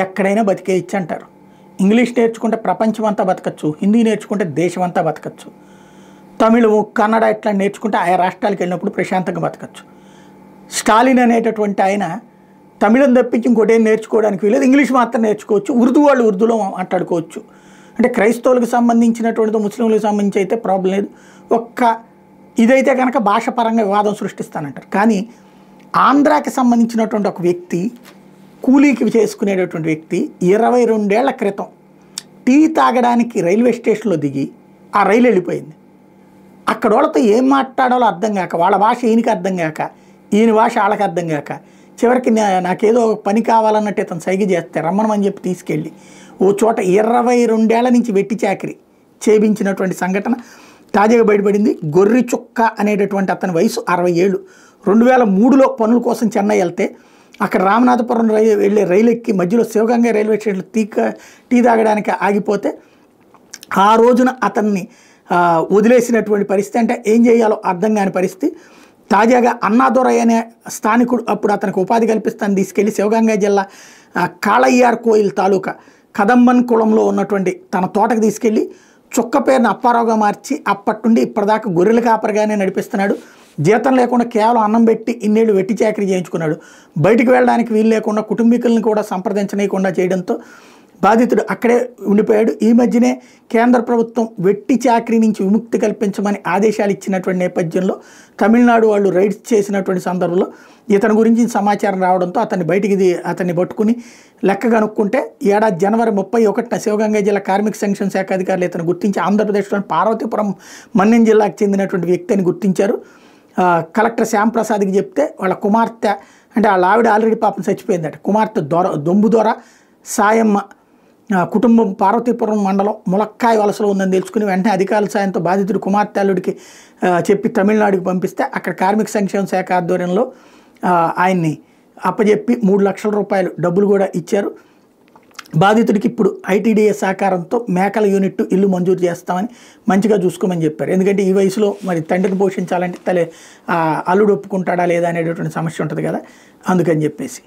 ఎక్కడైనా బతికేయచ్చు అంటారు. ఇంగ్లీష్ నేర్చుకుంటే ప్రపంచం అంతా బతకచ్చు, హిందీ నేర్చుకుంటే దేశం అంతా బతకచ్చు, తమిళము కన్నడ ఇట్లా నేర్చుకుంటే ఆయా రాష్ట్రాలకు వెళ్ళినప్పుడు ప్రశాంతంగా బతకచ్చు. స్టాలిన్ అనేటటువంటి ఆయన తమిళం తప్పించి ఇంకోటేం నేర్చుకోవడానికి వీలేదు, ఇంగ్లీష్ మాత్రం నేర్చుకోవచ్చు, ఉర్దూ వాళ్ళు ఉర్దూలో మాట్లాడుకోవచ్చు. అంటే క్రైస్తవులకు సంబంధించినటువంటిది ముస్లింలకు సంబంధించి అయితే ప్రాబ్లం లేదు. ఒక్క ఇదైతే కనుక భాష పరంగా వివాదం సృష్టిస్తానంటారు. కానీ ఆంధ్రాకి సంబంధించినటువంటి ఒక వ్యక్తి, కూలీకి చేసుకునేటటువంటి వ్యక్తి 22 ఏళ్ల క్రితం టీ తాగడానికి రైల్వే స్టేషన్లో దిగి ఆ రైలు వెళ్ళిపోయింది. అక్కడ వాళ్ళతో ఏం మాట్లాడాలో అర్థం కాక, వాళ్ళ భాష ఈయనకి అర్థం కాక, ఈయన భాష వాళ్ళకి అర్థం కాక, చివరికి నాకేదో పని కావాలన్నట్టు ఇతను సైగ చేస్తే రమ్మనమని చెప్పి తీసుకెళ్ళి ఓ చోట 22 ఏళ్ల నుంచి వెట్టి చాకిరి చేయించినటువంటి సంఘటన తాజాగా బయటపడింది. గొర్రె చుక్క అనేటటువంటి అతని వయసు 60 ఏళ్ళు. 2003లో పనుల కోసం చెన్నై వెళ్తే అక్కడ రామనాథపురం వెళ్ళే రైలు ఎక్కి మధ్యలో శివగంగా రైల్వే స్టేషన్లో టీ తాగడానికి ఆగిపోతే ఆ రోజున అతన్ని వదిలేసినటువంటి పరిస్థితి. అంటే ఏం చేయాలో అర్థం కాని పరిస్థితి. తాజాగా అన్నాదొరై అనే స్థానికుడు అప్పుడు అతనికి ఉపాధి కల్పిస్తాను తీసుకెళ్లి శివగంగా జిల్లా కాళయ్యార్ కోయిల్ తాలూకా కదంబన్ కులంలో ఉన్నటువంటి తన తోటకు తీసుకెళ్ళి చుక్క పేరును అప్పారావుగా మార్చి అప్పటి నుండి ఇప్పటిదాకా గొర్రెల కాపరిగానే నడిపిస్తున్నాడు. జీతం లేకుండా కేవలం అన్నం పెట్టి ఇన్నేళ్ళు వెట్టి చాకరీ చేయించుకున్నాడు. బయటికి వెళ్ళడానికి వీలు లేకుండా కుటుంబీకులను కూడా సంప్రదించనీయకుండా చేయడంతో బాధితుడు అక్కడే ఉండిపోయాడు. ఈ మధ్యనే కేంద్ర ప్రభుత్వం వెట్టి చాకరీ నుంచి విముక్తి కల్పించమని ఆదేశాలు ఇచ్చినటువంటి నేపథ్యంలో తమిళనాడు వాళ్ళు రైడ్స్ చేసినటువంటి సందర్భంలో ఇతని గురించి సమాచారం రావడంతో అతన్ని పట్టుకుని లెక్క కనుక్కుంటే ఏడాది జనవరి 31న శివగంగా జిల్లా కార్మిక సంక్షేమ శాఖ అధికారులు ఇతను గుర్తించి ఆంధ్రప్రదేశ్లోని పార్వతీపురం మన్యం జిల్లాకు చెందినటువంటి వ్యక్తి అని గుర్తించారు. కలెక్టర్ శ్యాంప్రసాద్కి చెప్తే వాళ్ళ కుమార్తె, అంటే వాళ్ళ ఆవిడ ఆల్రెడీ పాపం చచ్చిపోయిందట, కుమార్తె దొంబు దొర సాయమ్మ కుటుంబం పార్వతీపురం మండలం ములక్కాయ వలసలో ఉందని తెలుసుకుని వెంటనే అధికారుల సాయంతో బాధితుడు కుమార్తె అల్లుడికి చెప్పి తమిళనాడుకి పంపిస్తే అక్కడ కార్మిక సంక్షేమ శాఖ ఆధ్వర్యంలో ఆయన్ని అప్పచెప్పి 3 లక్షల రూపాయలు డబ్బులు కూడా ఇచ్చారు. బాధితుడికి ఇప్పుడు ఐటీడీఏ సహకారంతో మేకల యూనిట్ ఇల్లు మంజూరు చేస్తామని మంచిగా చూసుకోమని చెప్పారు. ఎందుకంటే ఈ వయసులో మరి తండ్రిని పోషించాలంటే అల్లుడు ఒప్పుకుంటాడా లేదా అనేటటువంటి సమస్య ఉంటుంది కదా, అందుకని చెప్పేసి